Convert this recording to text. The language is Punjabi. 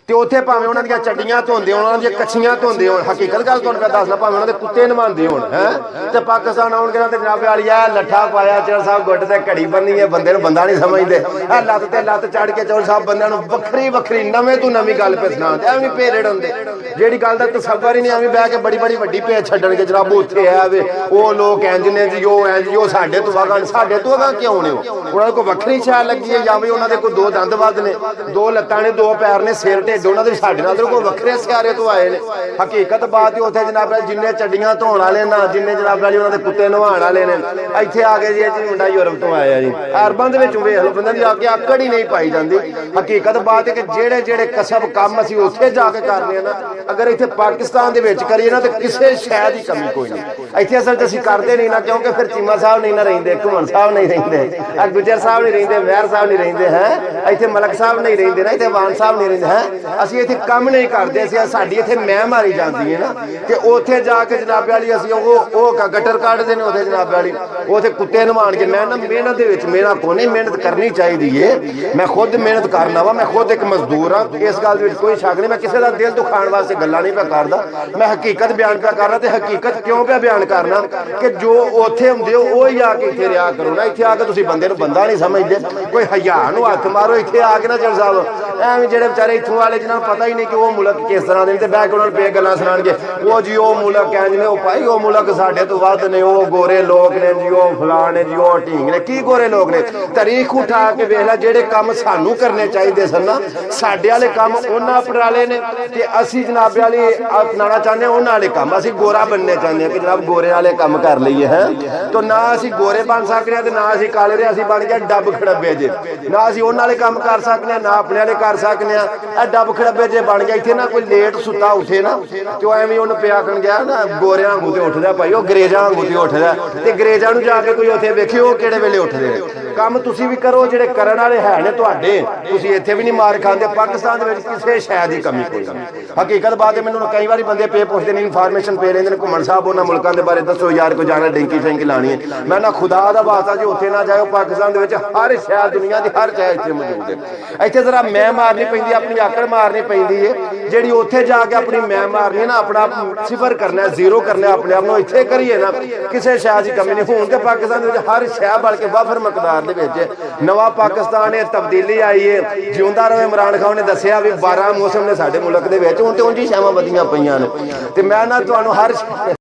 ਤੇ ਉੱਥੇ ਭਾਵੇਂ ਉਹਨਾਂ ਦੀਆਂ ਚੱਡੀਆਂ ਧੋਂਦੇ ਹੋਣ, ਉਹਨਾਂ ਦੀਆਂ ਕੱਛੀਆਂ ਧੋਂਦੇ ਹੋਣ, ਹਕੀਕਤ ਗੱਲ ਤੁਹਾਨੂੰ ਮੈਂ ਦੱਸਦਾ, ਭਾਵੇਂ ਉਹਨਾਂ ਦੇ ਕੁੱਤੇ ਨਵਾਉਂਦੇ ਹੋਣ ਹੈ, ਤੇ ਪਾਕਿਸਤਾਨ ਆਉਣਗੇ ਨਾ ਤੇ ਜਨਾਬ ਵਾਲੀ ਆ ਲੱਠਾ ਪਾਇਆ ਚੌਲ ਸਾਹਿਬ ਗੁੱਟ ਤੇ ਘੜੀ ਬੰਨੀ ਹੈ, ਬੰਦੇ ਨੂੰ ਬੰਦਾ ਨਹੀਂ ਸਮਝਦੇ, ਇਹ ਲੱਤ ਤੇ ਲੱਤ ਚੜ ਕੇ ਚੌਲ ਸਾਹਿਬ ਬੰਦਿਆਂ ਨੂੰ ਵੱਖਰੀ ਵੱਖਰੀ ਨਵੇਂ ਤੋਂ ਨਵੀਂ ਗੱਲ ਪੇ ਸੁਣਾਉਂਦੇ, ਐਵੇਂ ਭੇਰੜ ਹੁੰਦੇ ਜਿਹੜੀ ਗੱਲ ਦਾ ਤਸੱਵਰ ਹੀ ਨਹੀਂ, ਐਵੇਂ ਬਹਿ ਕੇ ਬੜੀ ਬੜੀ ਵੱਡੀ ਭੇਜ ਛੱਡਣਗੇ ਜਨਾਬ ਉੱਥੇ ਹੈ ਵੇ ਉਹ ਲੋਕ ਇੰਜ ਨੇ ਜੀ, ਉਹ ਇੰਜ ਜੀ, ਉਹ ਸਾਡੇ ਤੋਂ ਅਗਾਂਹ, ਸਾਡੇ ਤੋਂ ਅਗਾਂਹ ਕਿਉਂ ਨੇ? ਉਹਨਾਂ ਕੋਲ ਵੱਖਰੀ ਛਾਲ ਲੱਗੀ ਹੈ, ਜਾਂ ਵੀ ਉਹਨਾਂ ਦੇ ਕੋਲ ਦੋ ਦੰਦ ਵੱਧ ਨੇ, ਦੋ ਲੱਤਾਂ ਨੇ, ਦੋ ਪੈਰ ਨੇ, ਸਿਰ ਢਿੱਡ ਉਹਨਾਂ ਦੇ ਸਾਡੇ ਨਾਲ ਕੋਈ ਵੱਖਰੇ ਸਿਆਰੇ ਤੋਂ ਆਏ ਨੇ। ਹਕੀਕਤ ਬਾਤ ਉੱਥੇ ਜਨਾਬ ਜਿੰਨੇ ਚੱਡੀਆਂ ਧੋਣ ਵਾਲੇ ਨਾ, ਜਿੰਨੇ ਜਨਾਬ ਵਾਲੀ ਉਹਨਾਂ ਦੇ ਕੁੱਤੇ ਨਵਾਉਣ ਵਾਲੇ ਨੇ, ਇੱਥੇ ਆ ਗਏ ਜੀ ਮੁੰਡਾ ਯੂਰਪ ਤੋਂ ਆਇਆ ਜੀ, ਅਰਬਾਂ ਦੇ ਵਿੱਚ ਵੇਖ ਲਓ ਬੰਦੇ ਦੀ ਆ ਕੇ ਆਕੜ ਹੀ ਨਹੀਂ ਪਾਈ ਜਾਂਦੀ। ਹਕੀਕਤ ਬਾਤ ਹੈ ਕਿ ਜਿਹੜੇ ਜਿਹੜੇ ਕਸਬ ਕੰਮ ਅਸੀਂ ਉੱਥੇ ਜਾ ਕੇ ਕਰਦੇ ਆ ਨਾ, ਅਗਰ ਇੱਥੇ ਪਾਕਿਸਤਾਨ ਦੇ ਵਿੱਚ ਕਰੀਏ ਨਾ ਤੇ ਕਿਸੇ ਸ਼ੈ ਦੀ ਕਮੀ ਕੋਈ ਨਹੀਂ। ਇੱਥੇ ਅਸਲ 'ਚ ਅਸੀਂ ਕਰਦੇ ਨਹੀਂ ਨਾ, ਕਿਉਂਕਿ ਫਿਰ ਚੀਮਾ ਸਾਹਿਬ ਨਹੀਂ ਨਾ ਰਹਿੰਦੇ, ਘੁੰਮਣ ਸਾਹਿਬ ਨਹੀਂ ਰਹਿੰਦੇ, ਗੁਜਰ ਸਾਹਿਬ ਨਹੀਂ ਰਹਿੰਦੇ, ਮਹਿਰ ਸਾਹਿਬ ਨਹੀਂ ਰਹਿੰਦੇ ਹੈ, ਇੱਥੇ ਮਲਕ ਸਾਹਿਬ ਨਹੀਂ ਰਹਿੰਦੇ ਨਾ, ਇੱਥੇ ਵਾਨ ਸਾਹਿਬ ਨਹੀਂ ਰਹਿੰਦੇ ਹੈ, ਅਸੀਂ ਇੱਥੇ ਕੰਮ ਨਹੀਂ ਕਰਦੇ, ਅਸੀਂ ਸਾਡੀ ਇੱਥੇ ਮੈਂ ਮਾਰੀ ਜਾਂਦੀ ਹੈ ਨਾ, ਤੇ ਉੱਥੇ ਜਾ ਕੇ ਜਨਾਬ ਵਾਲੀ ਅਸੀਂ ਉਹ ਗਟਰ ਕੱਢਦੇ ਨੇ ਉੱਥੇ ਜਨਾਬ ਵਾਲੀ, ਉੱਥੇ ਕੁੱਤੇ ਨਵਾਣ ਕੇ। ਮੈਂ ਨਾ ਮਿਹਨਤ ਦੇ ਵਿੱਚ ਮੇਰਾ ਕੋਈ ਮਿਹਨਤ ਕਰਨੀ ਚਾਹੀਦੀ ਏ, ਮੈਂ ਖੁਦ ਮਿਹਨਤ ਕਰਨਾ ਵਾ, ਮੈਂ ਖੁਦ ਇੱਕ ਮਜ਼ਦੂਰ ਹਾਂ, ਇਸ ਗੱਲ ਦੇ ਵਿੱਚ ਕੋਈ ਸ਼ੱਕ ਨਹੀਂ, ਮੈਂ ਕਿਸੇ ਦਾ ਦਿਲ ਦੁਖਾਉਣ ਵਾਸਤੇ ਗੱਲਾਂ ਨਹੀਂ ਪਿਆ ਕਰਦਾ, ਮੈਂ ਹਕੀਕਤ ਬਿਆਨ ਪਿਆ ਕਰਨਾ। ਤੇ ਹਕੀਕਤ ਕਿਉਂ ਪਿਆ ਬਿਆਨ ਕਰਨਾ ਕਿ ਜੋ ਉੱਥੇ ਹੁੰਦੇ ਹੋ ਉਹ ਹੀ ਆ ਕੇ ਇੱਥੇ ਰਿਹਾ ਕਰੋ ਨਾ, ਇੱਥੇ ਆ ਕੇ ਤੁਸੀਂ ਬੰਦੇ ਨੂੰ ਬੰਦਾ ਨਹੀਂ ਸਮਝਦੇ, ਕੋਈ ਹਯਾ ਨੂੰ ਹੱਥ ਮਾਰੋ ਇੱਥੇ ਆ ਕੇ ਨਾ ਜੱਜ ਸਾਹਿਬ, ਐਵੇਂ ਜਿਹੜੇ ਵਿਚਾਰੇ ਇੱਥੋਂ ਵਾਲੇ ਜਿਹਨਾਂ ਨੂੰ ਪਤਾ ਹੀ ਨਹੀਂ ਕਿ ਉਹ ਮੁਲਕ ਕਿਸ ਤਰ੍ਹਾਂ ਦੇ ਨੇ, ਤੇ ਬਹਿ ਕੇ ਉਹਨਾਂ ਨੂੰ ਬੇ ਗੱਲਾਂ ਸੁਣਾਉਣਗੇ, ਉਹ ਜੀ ਉਹ ਮੁਲਕ ਇੰਜ ਨੇ, ਉਹ ਭਾਈ ਉਹ ਮੁਲਕ ਸਾਡੇ ਤੋਂ ਵੱਧ ਨੇ, ਉਹ ਗੋਰੇ ਲੋਕ ਨੇ ਜੀ, ਉਹ ਫਲਾਣ ਨੇ ਜੀ, ਉਹ ਢੀਂਗ ਨੇ। ਕੀ ਗੋਰੇ ਲੋਕ ਨੇ? ਤਾਰੀਖ ਉਠਾ ਕੇ ਵੇਖ ਲੈ, ਜਿਹੜੇ ਕੰਮ ਸਾਨੂੰ ਕਰਨੇ ਚਾਹੀਦੇ ਸਨ ਨਾ, ਸਾਡੇ ਵਾਲੇ ਕੰਮ ਉਹਨਾਂ ਅਪਣਾਲੇ ਨੇ, ਤੇ ਅਸੀਂ ਜਨਾਬ ਵਾਲੀ ਅਪਣਾਉਣਾ ਚਾਹੁੰਦੇ ਉਹਨਾਂ ਵਾਲੇ ਕੰਮ, ਅਸੀਂ ਗੋਰਾ ਬਣਨੇ ਚਾਹੁੰਦੇ ਹਾਂ ਕਿ ਜਨਾਬ ਗੋਰੇ ਵਾਲੇ ਕੰਮ ਕਰ ਲਈਏ ਹੈ, ਤਾਂ ਨਾ ਅਸੀਂ ਗੋਰੇ ਬਣ ਸਕਦੇ ਹਾਂ ਤੇ ਨਾ ਅਸੀਂ ਕਾਲੇ ਦੇ, ਅਸੀਂ ਬਣ ਗਿਆ ਡੱਬ ਖੜੱਬੇ ਜੇ, ਨਾ ਅਸੀਂ ਉਹਨਾਂ ਵਾਲੇ ਕੰਮ ਕਰ ਸਕਦੇ ਹਾਂ ਨਾ ਆਪਣੇ ਵਾਲੇ ਕਰ ਸਕਦੇ ਹਾਂ, ਇਹ ਡੱਬ ਖੜੱਬੇ ਜੇ ਬਣ ਗਿਆ। ਇੱਥੇ ਨਾ ਕੋਈ ਲੇਟ ਸੁੱਤਾ ਉੱਠੇ ਨਾ ਤੇ ਉਹ ਐਵੇਂ ਉਹਨੂੰ ਪਿਆ ਕਰਨ ਗਿਆ ਨਾ, ਗੋਰਿਆਂ ਵਾਂਗੂ ਤੇ ਉੱਠਦਾ ਭਾਈ, ਉਹ ਅੰਗਰੇਜ਼ਾਂ ਵਾਂਗੂ ਤੇ ਉੱਠਦਾ, ਤੇ ਅੰਗਰੇਜ਼ਾਂ ਨੂੰ ਜਾ ਕੇ ਕੋਈ ਉੱਥੇ ਵੇਖਿਓ ਉਹ ਕਿਹੜੇ ਵੇਲੇ ਉੱਠਦੇ ਨੇ। ਕੰਮ ਤੁਸੀਂ ਵੀ ਕਰੋ, ਜਿਹੜੇ ਕਰਨ ਵਾਲੇ ਹੈ ਨੇ ਤੁਹਾਡੇ, ਤੁਸੀਂ ਇੱਥੇ ਵੀ ਨਹੀਂ ਮਾਰ ਖਾਂਦੇ, ਪਾਕਿਸਤਾਨ ਦੇ ਵਿੱਚ ਕਿਸੇ ਸ਼ੈ ਦੀ ਕਮੀ ਕੋਈ ਨਹੀਂ। ਹਕੀਕਤ ਬਾਤ ਹੈ, ਮੈਨੂੰ ਕਈ ਵਾਰੀ ਬੰਦੇ ਪੇ ਪੁੱਛਦੇ ਨੇ, ਇਨਫੋਰਮੇਸ਼ਨ ਪੇ ਲੈਂਦੇ ਨੇ, ਘੁੰਮਣ ਸਾਹਿਬ ਉਹਨਾਂ ਮੁਲਕਾਂ ਦੇ ਬਾਰੇ ਦੱਸੋ ਯਾਰ, ਕੋਈ ਜਾਣਾ ਡੈਂਕੀ ਫੈਂਕੀ ਲਾਣੀ ਹੈ, ਮੈਂ ਨਾ ਖੁਦਾ ਦਾ ਵਾਸਤਾ ਜੀ ਉੱਥੇ ਨਾ ਜਾਓ, ਪਾਕਿਸਤਾਨ ਦੇ ਵਿੱਚ ਹਰ ਸ਼ੈ ਦੁਨੀਆ ਦੀ ਹਰ ਸ਼ੈ ਇੱਥੇ ਮੌਜੂਦ ਹੈ। ਇੱਥੇ ਜ਼ਰਾ ਮੈਂ ਮਾਰਨੀ ਪੈਂਦੀ, ਆਪਣੀ ਆਕੜ ਮਾਰਨੀ ਪੈਂਦੀ ਹੈ, ਜਿਹੜੀ ਉੱਥੇ ਜਾ ਕੇ ਆਪਣੀ ਮੈਂ ਮਾਰਨੀ ਹੈ ਨਾ, ਆਪਣਾ ਸਿਫਰ ਕਰਨਾ, ਜ਼ੀਰੋ ਕਰਨਾ ਆਪਣੇ ਆਪ ਨੂੰ, ਇੱਥੇ ਕਰੀਏ ਨਾ ਕਿਸੇ ਸ਼ੈ ਦੀ ਕਮੀ ਨਹੀਂ। ਹੁਣ ਤੇ ਪਾਕਿਸਤਾਨ ਦੇ ਵਿੱਚ ਹਰ ਸ਼ੈ ਬਲਕਿ ਵਾਫਰ ਮਕਦਾਰ ਦੇ ਵਿੱਚ ਨਵਾਂ ਪਾਕਿਸਤਾਨ ਹੈ, ਤਬਦੀਲੀ ਆਈ ਹੈ, ਜਿਉਂਦਾ ਰਹੇ ਇਮਰਾਨ ਖਾਨ ਨੇ ਦੱਸਿਆ ਵੀ 12 ਮੌਸਮ ਨੇ ਸਾਡੇ ਮੁਲਕ ਦੇ ਵਿੱਚ, ਹੁਣ ਤੇ ਉਂਝ ਹੀ ਸ਼ੈਵਾਂ ਵਧੀਆਂ ਪਈਆਂ ਨੇ, ਤੇ ਮੈਂ ਨਾ ਤੁਹਾਨੂੰ ਹਰ